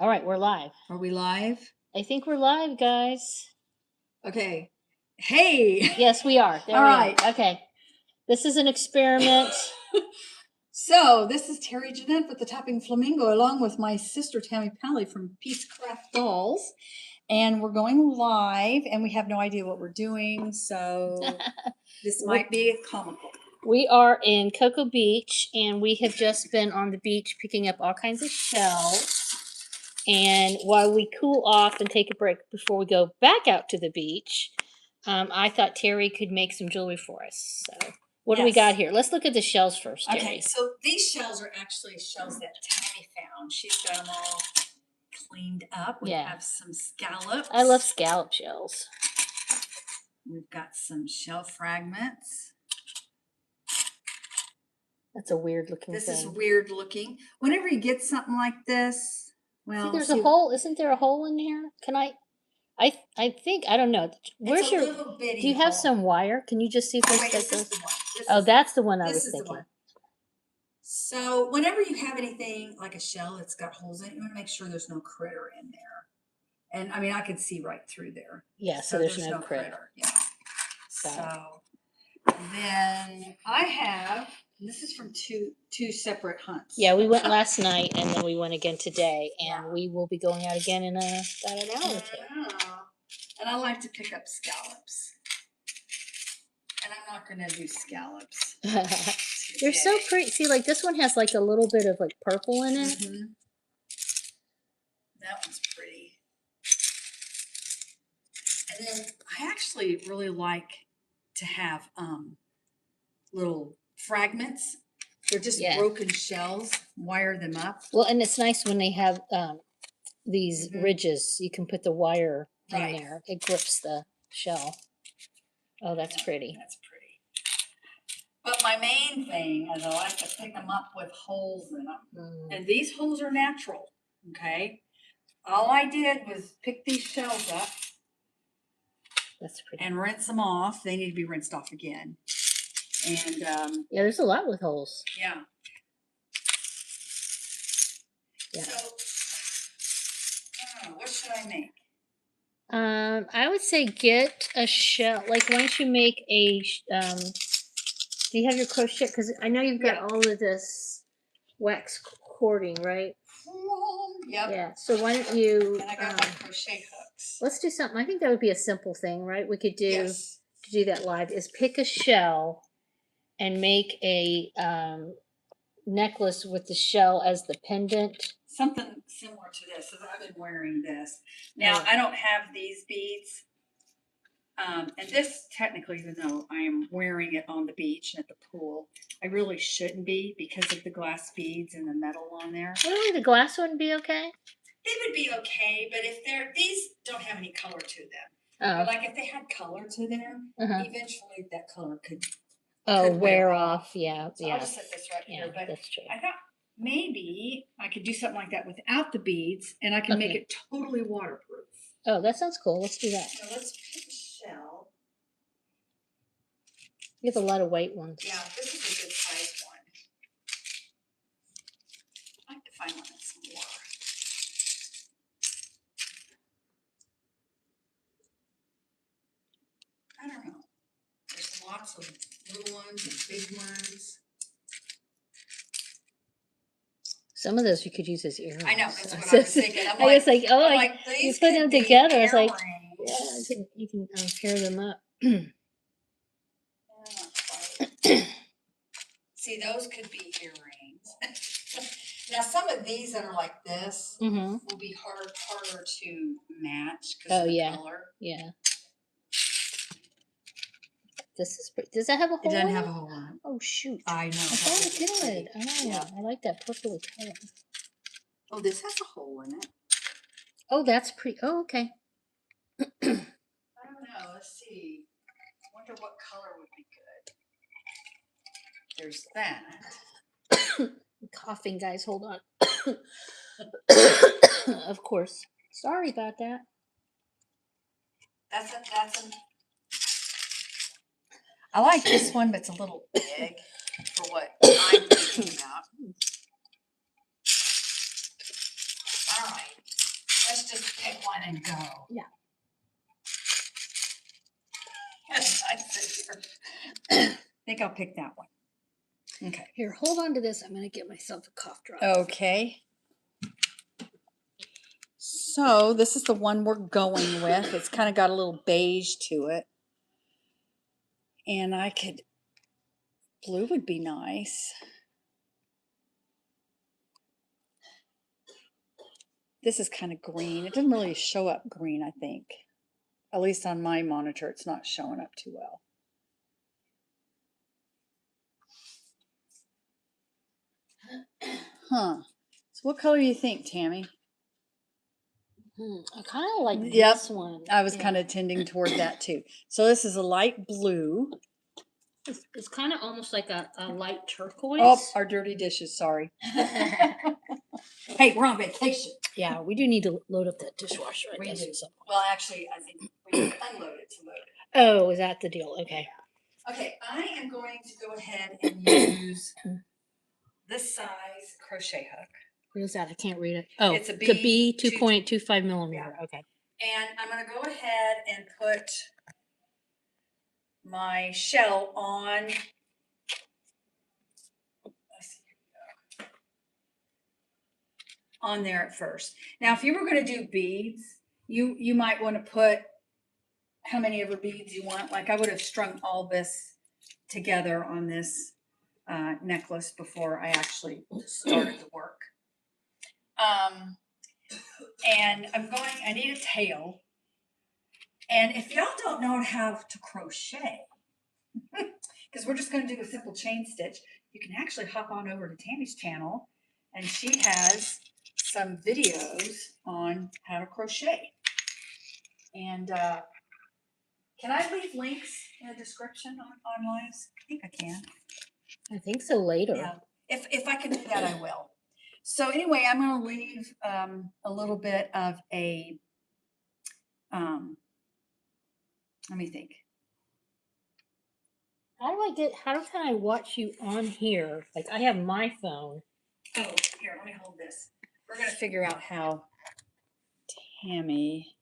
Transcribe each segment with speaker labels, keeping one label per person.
Speaker 1: All right, we're live.
Speaker 2: Are we live?
Speaker 1: I think we're live, guys.
Speaker 2: Okay. Hey.
Speaker 1: Yes, we are. There
Speaker 2: All
Speaker 1: we
Speaker 2: right.
Speaker 1: are. Okay. This is an experiment.
Speaker 2: So this is Terry Jeanette with the Tapping Flamingo, along with my sister Tammy Pally from Peace Craft Dolls. And we're going live, and we have no idea what we're doing, so this might be comical.
Speaker 1: We are in Cocoa Beach, and we have just been on the beach picking up all kinds of shells. And while we cool off and take a break before we go back out to the beach, I thought Terry could make some jewelry for us. So what do we got here? Let's look at the shells first, Terry.
Speaker 2: Okay, so these shells are actually shells that Tammy found. She's got them all cleaned up. We have some scallops.
Speaker 1: I love scallop shells.
Speaker 2: We've got some shell fragments.
Speaker 1: That's a weird looking thing.
Speaker 2: This is weird looking. Whenever you get something like this, well,
Speaker 1: see, there's a hole. Isn't there a hole in here? Can I think, I don't know. Where's your, do you have some wire? Can you just see if there's like those? Oh, that's the one I was thinking.
Speaker 2: So whenever you have anything like a shell that's got holes in it, you want to make sure there's no critter in there. And I mean, I can see right through there.
Speaker 1: Yeah, so there's no critter.
Speaker 2: Yeah. So then I have, this is from two separate hunts.
Speaker 1: Yeah, we went last night and then we went again today, and we will be going out again in about an hour or two.
Speaker 2: And I like to pick up scallops. And I'm not going to do scallops.
Speaker 1: They're so pretty. See, like this one has like a little bit of like purple in it.
Speaker 2: Mm-hmm. That one's pretty. And then I actually really like to have little fragments. They're just broken shells. Wire them up.
Speaker 1: Well, and it's nice when they have these ridges. You can put the wire in there. It grips the shell. Oh, that's pretty.
Speaker 2: That's pretty. But my main thing is I like to pick them up with holes in them. And these holes are natural, okay? All I did was pick these shells up.
Speaker 1: That's pretty.
Speaker 2: And rinse them off. They need to be rinsed off again. And
Speaker 1: yeah, there's a lot with holes.
Speaker 2: Yeah.
Speaker 1: Yeah.
Speaker 2: So, I don't know, what should I make?
Speaker 1: I would say get a shell. Like, why don't you make a do you have your crochet? Because I know you've got all of this wax cording, right?
Speaker 2: Yep.
Speaker 1: Yeah. So why don't you?
Speaker 2: And I got my crochet hooks.
Speaker 1: Let's do something. I think that would be a simple thing, right? We could do to do that live. Is pick a shell and make a necklace with the shell as the pendant.
Speaker 2: Something similar to this, because I've been wearing this. Now, I don't have these beads. And this, technically, even though I am wearing it on the beach and at the pool, I really shouldn't be because of the glass beads and the metal on there.
Speaker 1: Really? The glass wouldn't be okay?
Speaker 2: They would be okay, but if these don't have any color to them. But like if they had color to them, eventually that color could
Speaker 1: wear off. Yeah,
Speaker 2: so I'll just set this right here. But
Speaker 1: that's true.
Speaker 2: I thought maybe I could do something like that without the beads, and I can make it totally waterproof.
Speaker 1: Oh, that sounds cool. Let's do that.
Speaker 2: So let's pick a shell.
Speaker 1: You have a lot of white ones.
Speaker 2: Yeah, this is a good size one. I'd like to find one that's more. I don't know. There's lots of little ones and big ones.
Speaker 1: Some of those you could use as earrings.
Speaker 2: I know, that's what I was thinking.
Speaker 1: I was like, you put them together. It's like, yeah, you can pair them up.
Speaker 2: See, those could be earrings. Now, some of these that are like this will be harder to match because of the color.
Speaker 1: Yeah. This is pretty. Does that have a hole?
Speaker 2: It doesn't have a hole in it.
Speaker 1: Oh shoot!
Speaker 2: I know.
Speaker 1: I thought it did. Oh, I like that purpley color.
Speaker 2: Oh, this has a hole in it.
Speaker 1: Oh, that's pretty. Oh, okay.
Speaker 2: I don't know. Let's see. I wonder what color would be good. There's that.
Speaker 1: I'm coughing, guys. Hold on. Of course. Sorry about that.
Speaker 2: That's I like this one, but it's a little big for what I'm thinking about. All right. Let's just pick one and go.
Speaker 1: Yeah.
Speaker 2: I think I'll pick that one. Okay.
Speaker 1: Here, hold on to this. I'm going to get myself a cough drop.
Speaker 2: Okay. So this is the one we're going with. It's kind of got a little beige to it. And blue would be nice. This is kind of green. It doesn't really show up green, I think. At least on my monitor, it's not showing up too well. Huh. So what color do you think, Tammy?
Speaker 1: I kind of like this one.
Speaker 2: I was kind of tending toward that too. So this is a light blue.
Speaker 1: It's kind of almost like a light turquoise.
Speaker 2: Oh, our dirty dishes, sorry. Hey, we're on vacation.
Speaker 1: Yeah, we do need to load up that dishwasher.
Speaker 2: We
Speaker 1: I guess
Speaker 2: do.
Speaker 1: at some point.
Speaker 2: Well, actually, I think we can unload it to load it.
Speaker 1: Oh, is that the deal? Okay.
Speaker 2: Okay, I am going to go ahead and use this size crochet hook.
Speaker 1: What is that? I can't read it. Oh,
Speaker 2: It's a
Speaker 1: B,
Speaker 2: B
Speaker 1: 2.25 millimeter.
Speaker 2: Yeah.
Speaker 1: Okay.
Speaker 2: And I'm going to go ahead and put my shell on. Let's see, on there at first. Now, if you were going to do beads, you might want to put how many ever beads you want. Like I would have strung all this together on this necklace before I actually started the work. And I need a tail. And if y'all don't know how to crochet, because we're just going to do a simple chain stitch, you can actually hop on over to Tammy's channel, and she has some videos on how to crochet. And can I leave links in the description online? I think I can.
Speaker 1: I think so later.
Speaker 2: Yeah. If I can do that, I will. So anyway, I'm going to leave a little bit of a, let me think.
Speaker 1: How can I watch you on here? Like I have my phone.
Speaker 2: Oh, here, let me hold this. We're going to figure out how Tammy.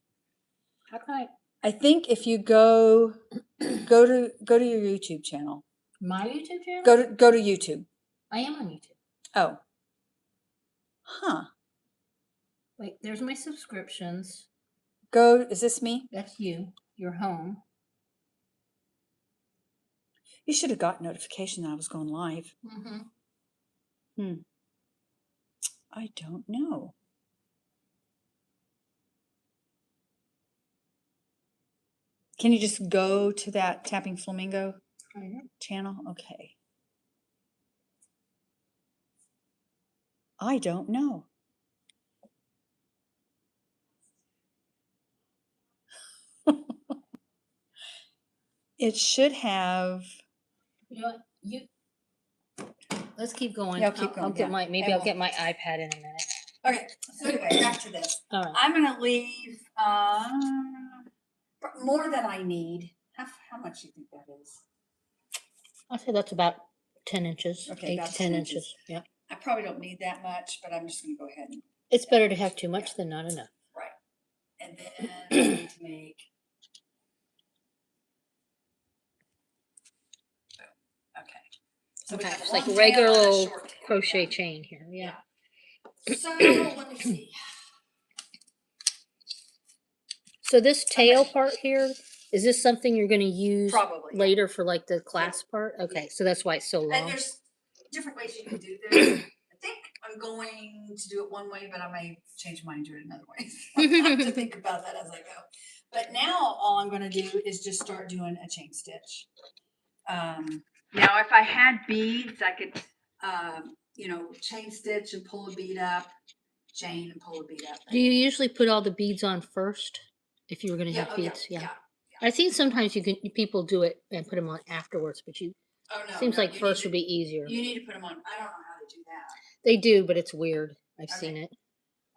Speaker 1: How can
Speaker 2: I think if you go to your YouTube channel.
Speaker 1: my YouTube channel?
Speaker 2: Go to YouTube.
Speaker 1: I am on YouTube.
Speaker 2: Oh. Huh.
Speaker 1: Wait, there's my subscriptions.
Speaker 2: Is this me?
Speaker 1: That's you. You're home.
Speaker 2: You should have got notification that I was going live. I don't know. Can you just go to that Tapping Flamingo channel? Okay. I don't know. It should have.
Speaker 1: You know what? Let's keep going.
Speaker 2: Yeah, keep going.
Speaker 1: I'll get I'll get my iPad in a minute.
Speaker 2: Okay. So anyway, back to this.
Speaker 1: All right.
Speaker 2: I'm going to leave more than I need. How much do you think that is?
Speaker 1: I'll say that's about 10 inches.
Speaker 2: Okay,
Speaker 1: 8 to 10 inches. Yeah.
Speaker 2: I probably don't need that much, but I'm just going to go ahead and.
Speaker 1: It's better to have too much than not enough.
Speaker 2: Right. And then I need to make. Okay. So
Speaker 1: Okay,
Speaker 2: we have
Speaker 1: it's
Speaker 2: one
Speaker 1: like
Speaker 2: tail
Speaker 1: regular
Speaker 2: and a
Speaker 1: old
Speaker 2: short tail.
Speaker 1: crochet chain here. Yeah.
Speaker 2: So let me see.
Speaker 1: So this tail part here, is this something you're going to use
Speaker 2: Probably, yeah.
Speaker 1: later for like the class part? Okay, so that's why it's so
Speaker 2: And
Speaker 1: long.
Speaker 2: there's different ways you can do this. I think I'm going to do it one way, but I may change my mind and do it another way. So I'll have to think about that as I go. But now all I'm going to do is just start doing a chain stitch. Now, if I had beads, I could, chain stitch and pull a bead up, chain and pull a bead up.
Speaker 1: Do you usually put all the beads on first if you were going to have beads? Yeah. I think sometimes people do it and put them on afterwards, but seems like first would be easier.
Speaker 2: You need to put them on. I don't know how to do that.
Speaker 1: They do, but it's weird. I've seen it.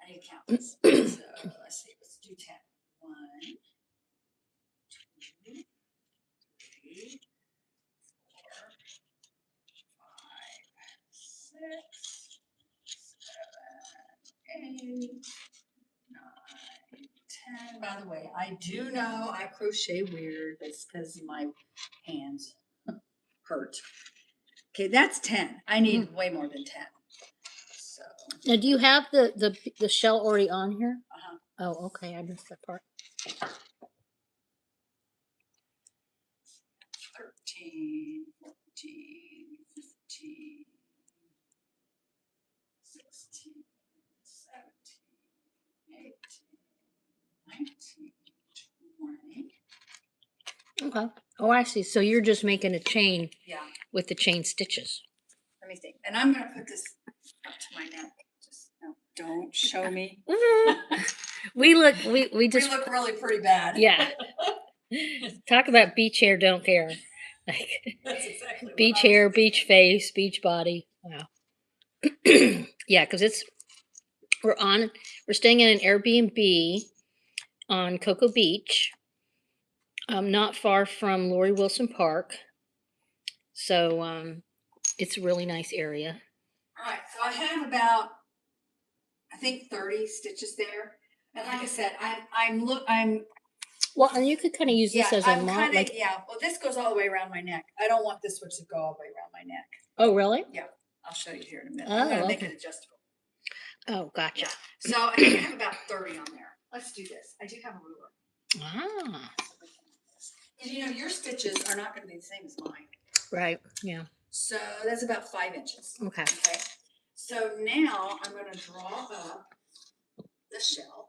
Speaker 2: I need to count this. So let's see. Let's do 10. 1, 2, 3, 4, 5, 6, 7, 8, 9, 10. By the way, I do know I crochet weird. It's because my hands hurt. Okay, that's 10. I need way more than 10. So.
Speaker 1: Now, do you have the shell already on here?
Speaker 2: Uh-huh.
Speaker 1: Oh, okay. I missed that part.
Speaker 2: 13, 14, 15, 16, 17, 18, 19, 20.
Speaker 1: Okay. Oh, I see. So you're just making a chain
Speaker 2: Yeah.
Speaker 1: with the chain stitches.
Speaker 2: Let me think. And I'm going to put this up to my neck. Just no, don't show me.
Speaker 1: we look
Speaker 2: We look really pretty bad.
Speaker 1: Yeah. Talk about beach hair, don't care. Like
Speaker 2: That's exactly
Speaker 1: beach hair, beach face, beach body. Wow. Yeah, because we're staying in an Airbnb on Cocoa Beach, not far from Lori Wilson Park. So it's a really nice area.
Speaker 2: All right, so I have about, I think 30 stitches there. And like I said, I'm
Speaker 1: well, and you could kind of use this as a
Speaker 2: knot.
Speaker 1: like.
Speaker 2: Yeah, well, this goes all the way around my neck. I don't want this one to go all the way around my neck.
Speaker 1: Oh, really?
Speaker 2: Yeah, I'll show you here in a minute.
Speaker 1: Oh,
Speaker 2: I'm going to
Speaker 1: okay.
Speaker 2: make it adjustable.
Speaker 1: Oh, gotcha.
Speaker 2: Yeah. So I think I have about 30 on there. Let's do this. I do have a ruler.
Speaker 1: Ah.
Speaker 2: Because you know, your stitches are not going to be the same as mine.
Speaker 1: Right, yeah.
Speaker 2: So that's about 5 inches.
Speaker 1: Okay.
Speaker 2: Okay. So now I'm going to draw up the shell.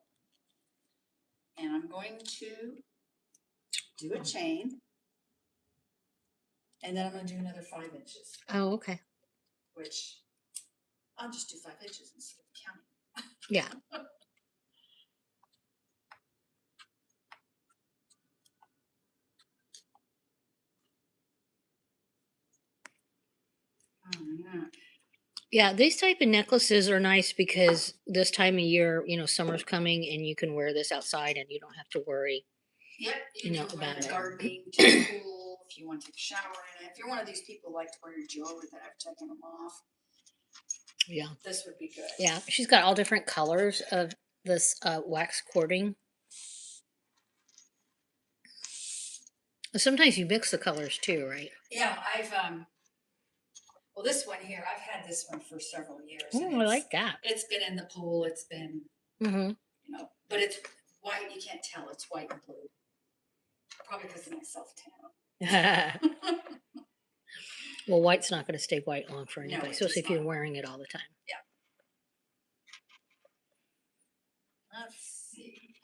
Speaker 2: And I'm going to do a chain. And then I'm going to do another 5 inches.
Speaker 1: Oh, okay.
Speaker 2: Which I'll just do 5 inches instead of counting.
Speaker 1: Yeah. Yeah, these type of necklaces are nice because this time of year, summer's coming and you can wear this outside and you don't have to worry.
Speaker 2: Yep,
Speaker 1: you know
Speaker 2: can
Speaker 1: about
Speaker 2: wear
Speaker 1: it.
Speaker 2: gardening to the pool if you want to take a shower in it. If you're one of these people who like to wear your jewelry that I've taken them off,
Speaker 1: Yeah.
Speaker 2: this would be good.
Speaker 1: Yeah, she's got all different colors of this wax cording. Sometimes you mix the colors too, right?
Speaker 2: Yeah, well, this one here, I've had this one for several years.
Speaker 1: Oh, I like that.
Speaker 2: It's been in the pool. It's been, but it's white. You can't tell. It's white and blue. Probably because of my self-tan.
Speaker 1: Well, white's not going to stay white long for anybody,
Speaker 2: No,
Speaker 1: especially if you're wearing it all the time.
Speaker 2: Yeah. Let's see.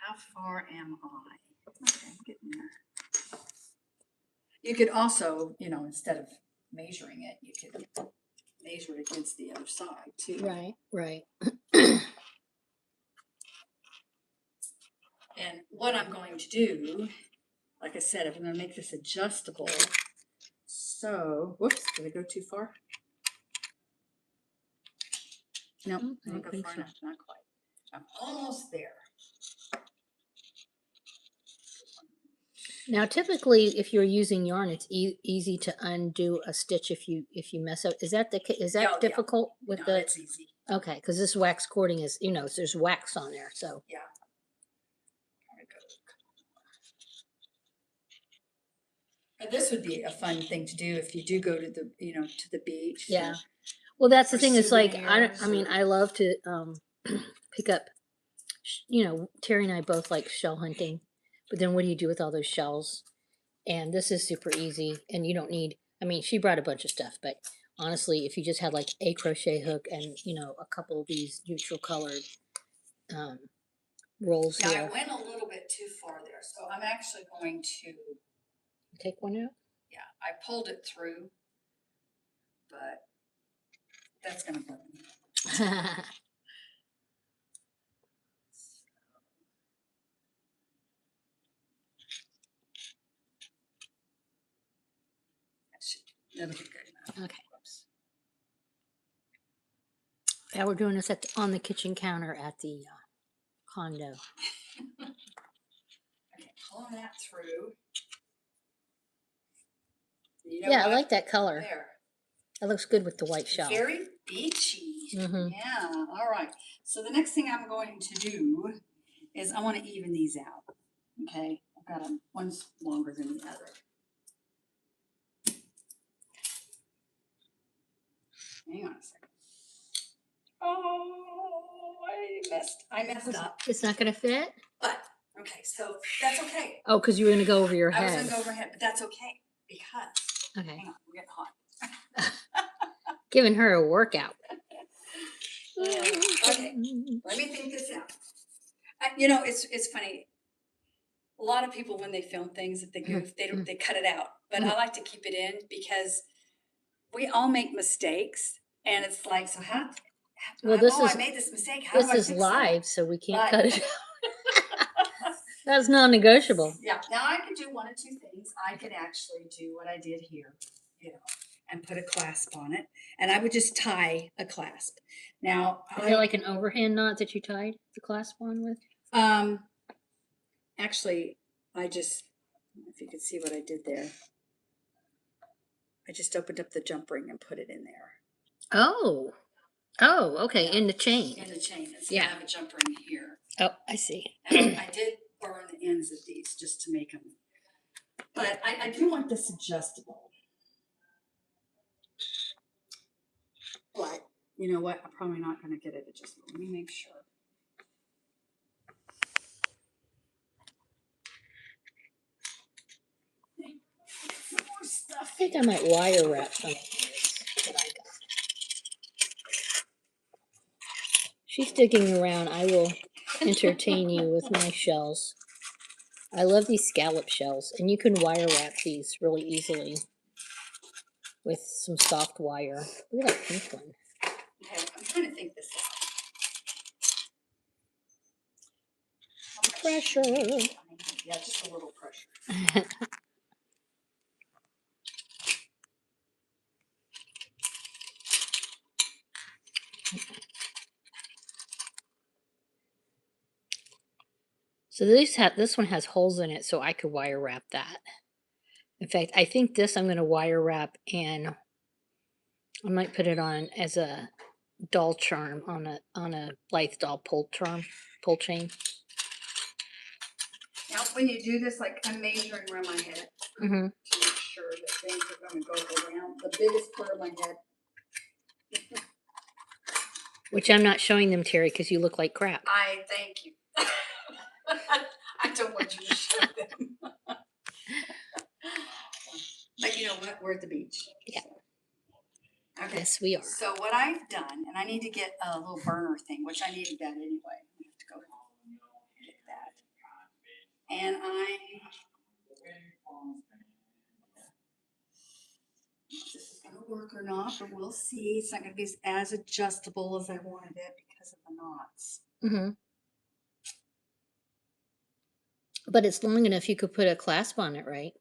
Speaker 2: How far am I? Okay, I'm getting there. You could also, instead of measuring it, you could measure it against the other side too.
Speaker 1: Right, right.
Speaker 2: And what I'm going to do, like I said, I'm going to make this adjustable. So, whoops, did I go too far? No, I didn't go far enough, not quite. I'm almost there.
Speaker 1: Now, typically, if you're using yarn, it's easy to undo a stitch if you mess up. Is that difficult with
Speaker 2: no,
Speaker 1: the?
Speaker 2: It's easy.
Speaker 1: Okay, because this wax cording is, there's wax on there, so.
Speaker 2: Yeah. And this would be a fun thing to do if you do go to the, to the beach.
Speaker 1: Yeah. Well, that's the thing. It's like
Speaker 2: souvenirs
Speaker 1: I love to pick up. Terry and I both like shell hunting, but then what do you do with all those shells? And this is super easy, and you don't need. I mean, she brought a bunch of stuff, but honestly, if you just had like a crochet hook and a couple of these neutral colored rolls
Speaker 2: Now,
Speaker 1: here.
Speaker 2: I went a little bit too far there, so I'm actually going to
Speaker 1: take one out.
Speaker 2: Yeah, I pulled it through, but that's going to burn me. That'll be good.
Speaker 1: Okay. Yeah, we're doing this on the kitchen counter at the condo.
Speaker 2: Okay, pulling that through.
Speaker 1: I like that color.
Speaker 2: There.
Speaker 1: That looks good with the white shell.
Speaker 2: Very beachy. Yeah. All right. So the next thing I'm going to do is I want to even these out. Okay, I've got them. One's longer than the other. Hang on a second. Oh, I messed up.
Speaker 1: It's not going to fit?
Speaker 2: But, okay, so that's okay.
Speaker 1: Oh, because you were going to go over your
Speaker 2: I was
Speaker 1: head.
Speaker 2: going to go overhead, but that's okay because,
Speaker 1: Okay.
Speaker 2: hang on, we're getting hot.
Speaker 1: Giving her a workout.
Speaker 2: Okay, let me think this out. You know, it's funny. A lot of people, when they film things, if they goof, they cut it out. But I like to keep it in because we all make mistakes, and it's like, so how?
Speaker 1: Well,
Speaker 2: I made this mistake. How do I
Speaker 1: this
Speaker 2: fix
Speaker 1: is live,
Speaker 2: that?
Speaker 1: so we can't cut it out. That's non-negotiable.
Speaker 2: Yeah. Now I could do one of two things. I could actually do what I did here, you know, and put a clasp on it, and I would just tie a clasp. Now,
Speaker 1: Is it like an overhand knot that you tied the clasp on with?
Speaker 2: Actually, I just, if you could see what I did there, I just opened up the jump ring and put it in there.
Speaker 1: Oh. Oh, okay.
Speaker 2: Yeah.
Speaker 1: In the chain.
Speaker 2: In the chain. It's gonna have a jump ring here.
Speaker 1: Oh, I see.
Speaker 2: And I did burn the ends of these just to make them. But I do want this adjustable. But you know what? I'm probably not going to get it adjustable. Let me make sure. More stuff.
Speaker 1: I think I might wire wrap some of these that I got. She's digging around. I will entertain you with my shells. I love these scallop shells, and you can wire wrap these really easily with some soft wire. Look at that pink one.
Speaker 2: Okay, I'm trying to think this out.
Speaker 1: Pressure.
Speaker 2: Yeah, just a little pressure.
Speaker 1: So this one has holes in it, so I could wire wrap that. In fact, I think this I'm going to wire wrap, and I might put it on as a doll charm on a Blythe doll pull chain.
Speaker 2: Now, when you do this, like I'm measuring around my head to make sure that things are going to go around the biggest part of my head.
Speaker 1: Which I'm not showing them, Terry, because you look like crap.
Speaker 2: I thank you. I don't want you to show them. But you know what? We're at the beach.
Speaker 1: Yeah.
Speaker 2: So. Okay.
Speaker 1: Yes, we are.
Speaker 2: So what I've done, and I need to get a little burner thing, which I needed that anyway. I have to go get that. And this is going to work or not, but we'll see. It's not going to be as adjustable as I wanted it because of the knots.
Speaker 1: But it's long enough you could put a clasp on it, right?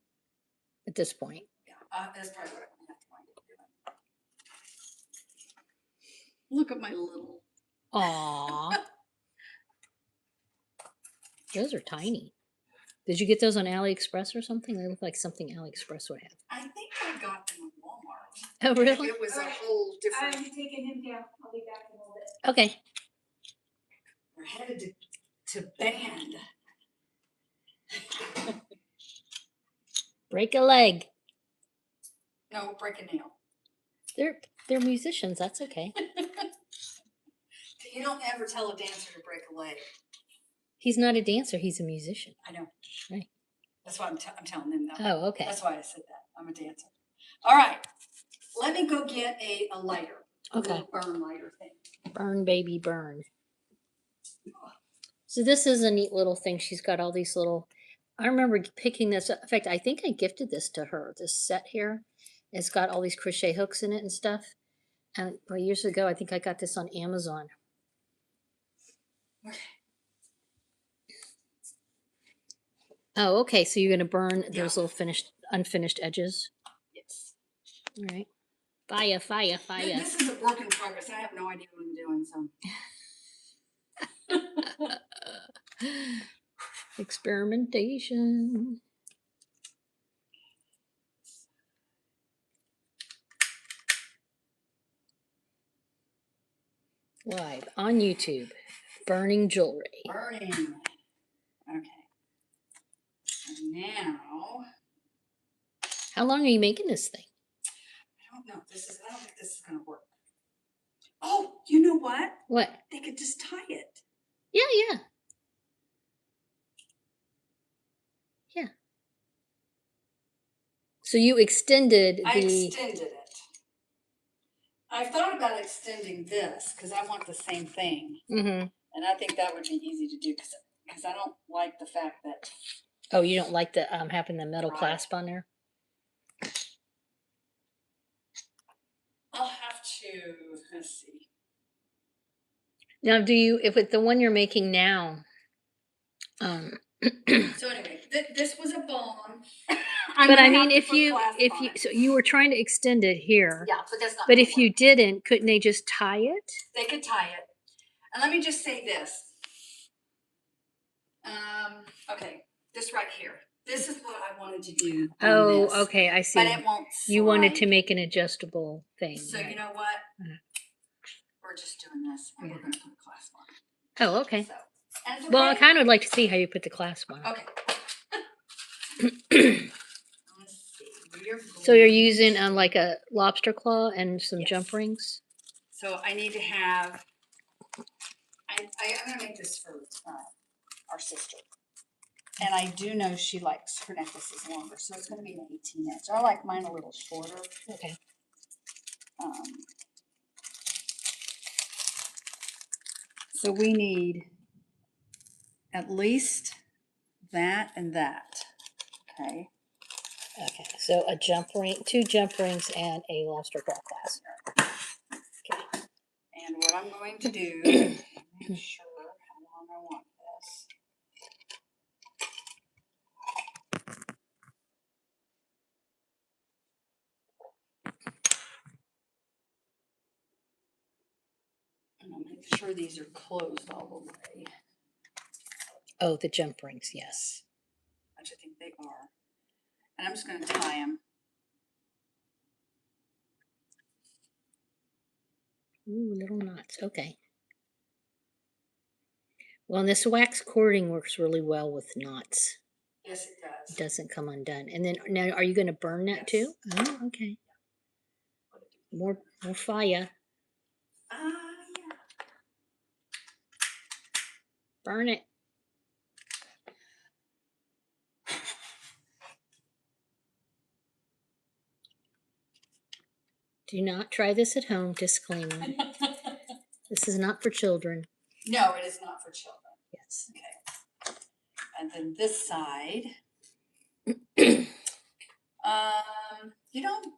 Speaker 1: At this point.
Speaker 2: Yeah, that's probably what I'm going to have to wind up doing. Look at my little.
Speaker 1: Aww. Those are tiny. Did you get those on AliExpress or something? They look like something AliExpress would have.
Speaker 2: I think I got them at Walmart.
Speaker 1: Oh, really?
Speaker 2: It was a whole different.
Speaker 3: I'm taking him down. I'll be back in a little bit.
Speaker 1: Okay.
Speaker 2: We're headed to band.
Speaker 1: Break a leg.
Speaker 2: No, break a nail.
Speaker 1: They're musicians. That's okay.
Speaker 2: You don't ever tell a dancer to break a leg.
Speaker 1: He's not a dancer. He's a musician.
Speaker 2: I know.
Speaker 1: Right.
Speaker 2: That's why I'm telling them that.
Speaker 1: Oh, okay.
Speaker 2: That's why I said that. I'm a dancer. All right. Let me go get a lighter.
Speaker 1: Okay.
Speaker 2: A burn lighter thing.
Speaker 1: Burn, baby, burn. So this is a neat little thing. She's got all these little. I remember picking this up. In fact, I think I gifted this to her. This set here. It's got all these crochet hooks in it and stuff. And years ago, I think I got this on Amazon. Oh, okay. So you're going to burn those little unfinished edges?
Speaker 2: Yes.
Speaker 1: All right. Fire, fire, fire.
Speaker 2: This is a work in progress. I have no idea what I'm doing, so.
Speaker 1: Experimentation. Live on YouTube. Burning jewelry.
Speaker 2: Burning. Okay. And now,
Speaker 1: How long are you making this thing?
Speaker 2: I don't know. I don't think this is gonna work. Oh, you know what?
Speaker 1: What?
Speaker 2: They could just tie it.
Speaker 1: Yeah, yeah. Yeah. So you extended
Speaker 2: I
Speaker 1: the.
Speaker 2: extended it. I've thought about extending this because I want the same thing.
Speaker 1: Mm-hmm.
Speaker 2: And I think that would be easy to do because I don't like the fact that.
Speaker 1: Oh, you don't like the having the metal
Speaker 2: Right.
Speaker 1: clasp on there?
Speaker 2: I'll have to, let's see.
Speaker 1: Now, do you, if it's the one you're making now,
Speaker 2: So anyway, this was a bomb.
Speaker 1: but I mean, if you, so you were trying to extend it here.
Speaker 2: Yeah, but that's not.
Speaker 1: But if you didn't, couldn't they just tie it?
Speaker 2: They could tie it. And let me just say this. Okay, this right here. This is what I wanted to do.
Speaker 1: Oh,
Speaker 2: this,
Speaker 1: okay, I see.
Speaker 2: But it won't slide.
Speaker 1: You wanted to make an adjustable thing.
Speaker 2: So
Speaker 1: right.
Speaker 2: you know what? We're just doing this, and we're going to put a clasp on it.
Speaker 1: Oh, okay.
Speaker 2: So, and it's
Speaker 1: Well, I
Speaker 2: okay.
Speaker 1: kind of would like to see how you put the clasp on.
Speaker 2: Okay. Let's see.
Speaker 1: So you're using like a lobster claw and some
Speaker 2: Yes.
Speaker 1: jump rings?
Speaker 2: So I need to have. I'm going to make this for our sister. And I do know she likes her necklaces longer, so it's going to be an 18-inch. I like mine a little shorter.
Speaker 1: Okay.
Speaker 2: So we need at least that and that. Okay.
Speaker 1: Okay. So a jump ring, 2 jump rings, and a lobster claw clasp. Okay.
Speaker 2: And what I'm going to do, make sure how long I want this. And I'll make sure these are closed all the way,
Speaker 1: Oh, the jump rings, yes.
Speaker 2: which I think they are. And I'm just going to tie them.
Speaker 1: Ooh, little knots. Okay. Well, and this wax cording works really well with knots.
Speaker 2: Yes, it
Speaker 1: It
Speaker 2: does.
Speaker 1: doesn't come undone. And then now, are you going to burn that too? Oh, okay. More fire.
Speaker 2: Yeah.
Speaker 1: Burn it. Do not try this at home. Disclaimer. This is not for children.
Speaker 2: No, it is not for children.
Speaker 1: Yes.
Speaker 2: Okay. And then this side.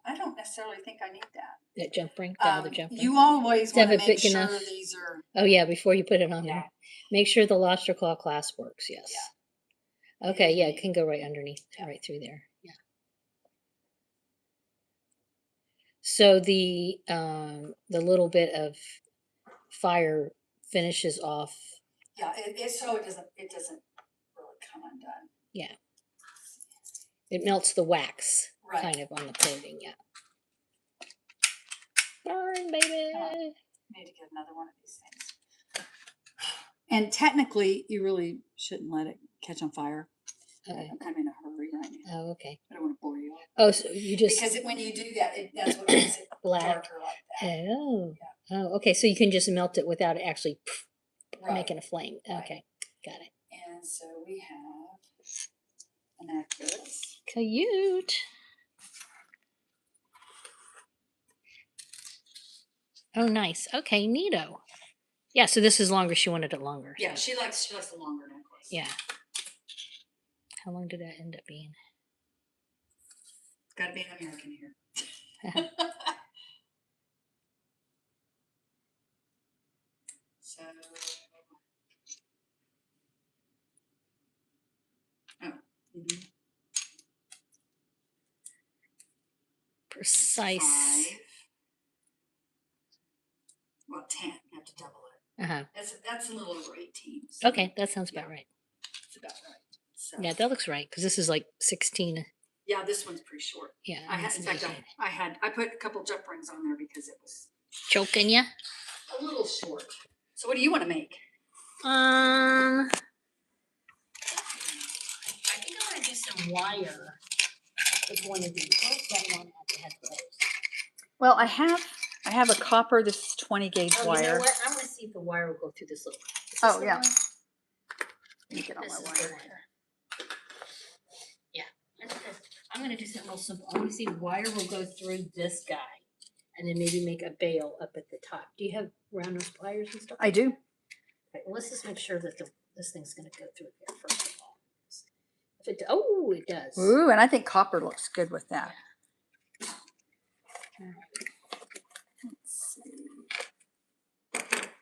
Speaker 2: I don't necessarily think I need that.
Speaker 1: That jump ring, the other jump ring.
Speaker 2: You always want to make sure
Speaker 1: enough.
Speaker 2: these are.
Speaker 1: Oh yeah, before you put it on
Speaker 2: Yeah.
Speaker 1: there, make sure the lobster claw clasp works. Yes.
Speaker 2: Yeah.
Speaker 1: Okay. Yeah, it can go right underneath, right through there. Yeah. So the little bit of fire finishes off.
Speaker 2: Yeah, so it doesn't really come undone.
Speaker 1: Yeah. It melts the wax
Speaker 2: Right.
Speaker 1: kind of on the coating. Yeah. Burn, baby.
Speaker 2: Need to get another one of these things. And technically, you really shouldn't let it catch on fire.
Speaker 1: Okay.
Speaker 2: I'm kind of in a hurry right now.
Speaker 1: Oh, okay.
Speaker 2: I don't want to bore you.
Speaker 1: Oh, so you just
Speaker 2: Because when you do that, that's what makes it
Speaker 1: black.
Speaker 2: darker like that.
Speaker 1: Oh. Yeah. Oh, okay. So you can just melt it without it actually making a flame.
Speaker 2: Right.
Speaker 1: Okay. Got it.
Speaker 2: And so we have a necklace.
Speaker 1: Cute. Oh, nice. Okay, neato. Yeah, so this is longer. She wanted it longer.
Speaker 2: Yeah,
Speaker 1: So.
Speaker 2: she likes a longer necklace.
Speaker 1: Yeah. How long did that end up being?
Speaker 2: Got to be an American here. So,
Speaker 1: Precise.
Speaker 2: 5. Well, 10. You have to double it.
Speaker 1: Uh-huh.
Speaker 2: That's a little over 18. So
Speaker 1: Okay, that sounds about right.
Speaker 2: it's about right. So,
Speaker 1: Yeah, that looks right because this is like 16.
Speaker 2: yeah, this one's pretty short.
Speaker 1: Yeah.
Speaker 2: In fact, I put a couple jump rings on there because it was
Speaker 1: choking you.
Speaker 2: A little short. So, what do you want to make?
Speaker 1: some wire with one of these. Where's that one at that has those?
Speaker 2: Well, I have a copper. This is 20 gauge
Speaker 1: Oh,
Speaker 2: wire.
Speaker 1: you know what? I want to see if the wire will go through this little. Is this
Speaker 2: Oh,
Speaker 1: the
Speaker 2: yeah.
Speaker 1: one?
Speaker 2: Let me get on
Speaker 1: This
Speaker 2: my
Speaker 1: is
Speaker 2: wire
Speaker 1: the one.
Speaker 2: here.
Speaker 1: I'm gonna do something real simple. I want to see if wire will go through this guy, and then maybe make a bail up at the top. Do you have round nose pliers and stuff?
Speaker 2: I do.
Speaker 1: Okay, well, let's just make sure that this thing's gonna go through here first of all. If it oh, it does.
Speaker 2: Ooh, and I think copper looks good with that. Let's see.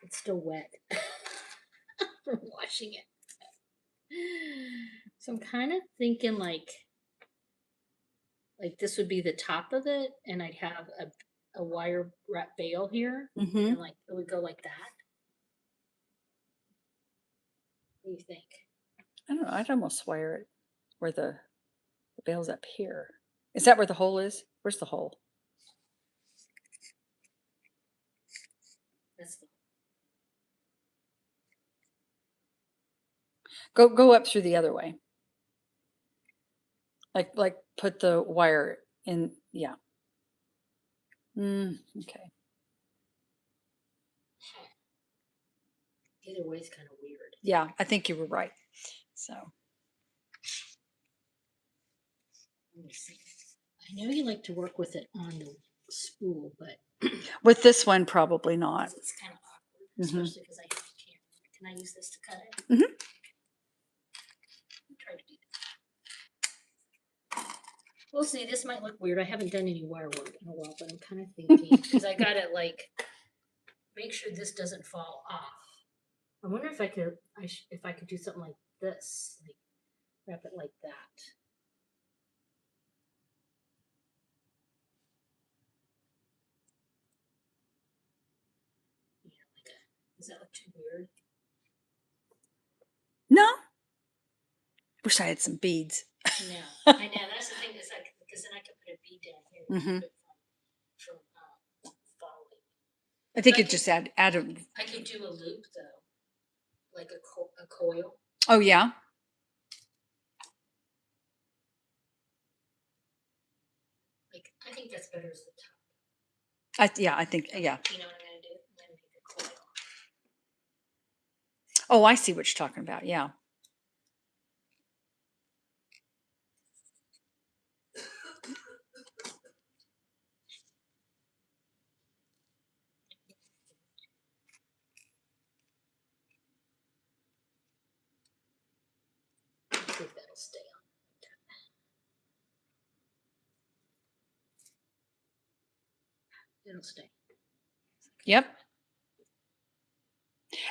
Speaker 1: It's still wet from washing it. So I'm kind of thinking like this would be the top of it, and I'd have a wire wrap bail here,
Speaker 2: Mm-hmm.
Speaker 1: and like it would go like that. What do you think?
Speaker 2: I don't know. I'd almost wire it where the bail's up here. Is that where the hole is? Where's the hole?
Speaker 1: That's the
Speaker 2: Go up through the other way. Like put the wire in. Yeah. Okay.
Speaker 1: either way is kind of weird.
Speaker 2: Yeah, I think you were right. So.
Speaker 1: Let me see. I know you like to work with it on the spool, but
Speaker 2: With this one, probably not.
Speaker 1: it's kind of awkward,
Speaker 2: Mhm.
Speaker 1: especially because I have a camera. Can I use this to cut it?
Speaker 2: Mhm.
Speaker 1: Try to do that. We'll see. This might look weird. I haven't done any wire work in a while, but I'm kind of thinking because I gotta like make sure this doesn't fall off. I wonder if I could if I could do something like this, like wrap it like that. You know, like does that look too weird?
Speaker 2: No. Wish I had some beads.
Speaker 1: No, I know. That's the thing. Is like because then I could put a bead down here to
Speaker 2: Mhm.
Speaker 1: keep it from falling.
Speaker 2: I think
Speaker 1: I
Speaker 2: it
Speaker 1: could-
Speaker 2: just add a.
Speaker 1: I could do a loop though, like a coil.
Speaker 2: Oh yeah.
Speaker 1: Like I think that's better as the top.
Speaker 2: I think yeah.
Speaker 1: You know what I'm gonna do? I'm gonna make a coil.
Speaker 2: Oh, I see what you're talking about. Yeah.
Speaker 1: I think that'll stay on. It'll stay.
Speaker 2: Yep.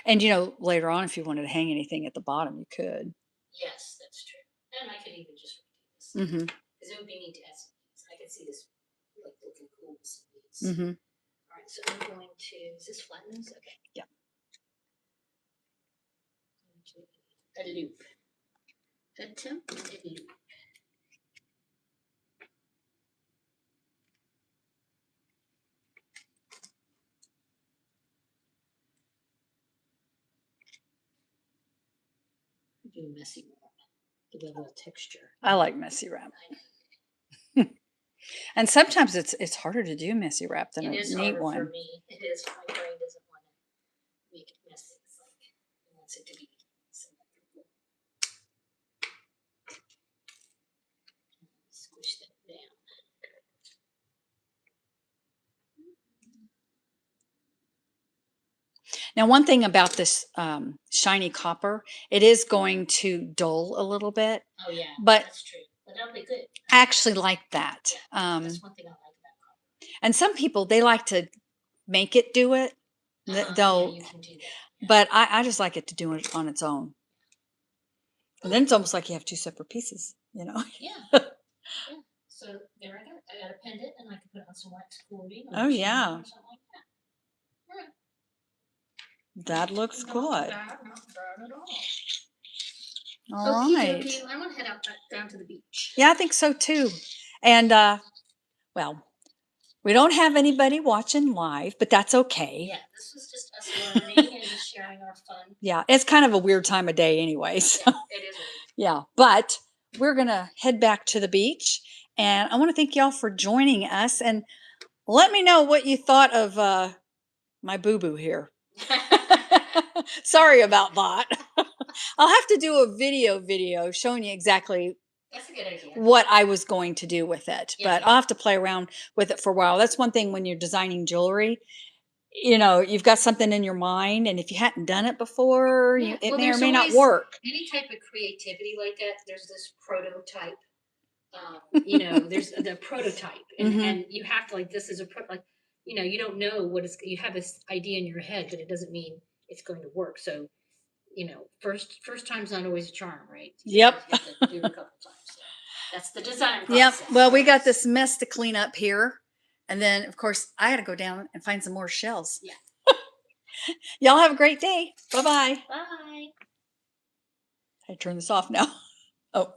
Speaker 2: And later on, if you wanted to hang anything at the bottom, you could.
Speaker 1: Yes, that's true. And I could even just redo this
Speaker 2: Mm-hmm.
Speaker 1: because it would be neat to add some beads. I could see this like looking cool with some beads.
Speaker 2: Mm-hmm.
Speaker 1: All right, so I'm going to. Is this flatness? Okay.
Speaker 2: Yeah.
Speaker 1: A loop. Attempt a loop. Do a messy wrap. Give it a little texture.
Speaker 2: I like messy wrap.
Speaker 1: I know.
Speaker 2: And sometimes it's harder to do messy wrap than
Speaker 1: It
Speaker 2: a
Speaker 1: is
Speaker 2: neat
Speaker 1: harder
Speaker 2: one.
Speaker 1: for me. It is. My brain doesn't want to make it messy. It's like it wants it to be symmetrical. Squish that down.
Speaker 2: Now, one thing about this shiny copper, it is going to dull a little bit.
Speaker 1: Oh yeah,
Speaker 2: But
Speaker 1: that's true. But that'll be good.
Speaker 2: I actually like that.
Speaker 1: That's one thing I like about copper.
Speaker 2: And some people, they like to make it do it. They'll,
Speaker 1: Yeah, you can do that. Yeah.
Speaker 2: but I just like it to do it on its own. And then it's almost like you have two separate pieces,
Speaker 1: Yeah. Yeah. So there I go. I got a pendant, and I can put on some wax cording.
Speaker 2: Oh, yeah.
Speaker 1: Or something like that. All right.
Speaker 2: That looks
Speaker 1: Not
Speaker 2: good.
Speaker 1: bad, not bad at all.
Speaker 2: All right.
Speaker 1: Okay, I'm gonna head out down to the beach.
Speaker 2: Yeah, I think so too. And well, we don't have anybody watching live, but that's okay.
Speaker 1: Yeah, this was just us learning and just sharing our fun.
Speaker 2: Yeah, it's kind of a weird time of day anyway. So
Speaker 1: Yeah, it is.
Speaker 2: yeah, but we're going to head back to the beach. And I want to thank y'all for joining us. And let me know what you thought of my boo-boo here. Sorry about that. I'll have to do a video showing you exactly
Speaker 1: That's a good idea.
Speaker 2: what I was going to do with it.
Speaker 1: Yeah.
Speaker 2: But I'll have to play around with it for a while. That's one thing when you're designing jewelry. You know, you've got something in your mind, and if you hadn't done it before,
Speaker 1: Yeah.
Speaker 2: it
Speaker 1: Well,
Speaker 2: may or
Speaker 1: there's
Speaker 2: may not
Speaker 1: always
Speaker 2: work.
Speaker 1: any type of creativity like that. There's this prototype. You know, there's the prototype, and
Speaker 2: Mhm.
Speaker 1: and you have to like this is a like you know you don't know what is you have this idea in your head, but it doesn't mean it's going to work. So you know, first time's not always a charm, right?
Speaker 2: Yep.
Speaker 1: You have to do it a couple times. So that's the design
Speaker 2: Yep.
Speaker 1: process.
Speaker 2: Well, we got this mess to clean up here. And then, of course, I had to go down and find some more shells.
Speaker 1: Yeah.
Speaker 2: Y'all have a great day. Bye-bye.
Speaker 1: Bye.
Speaker 2: I turn this off now. Oh.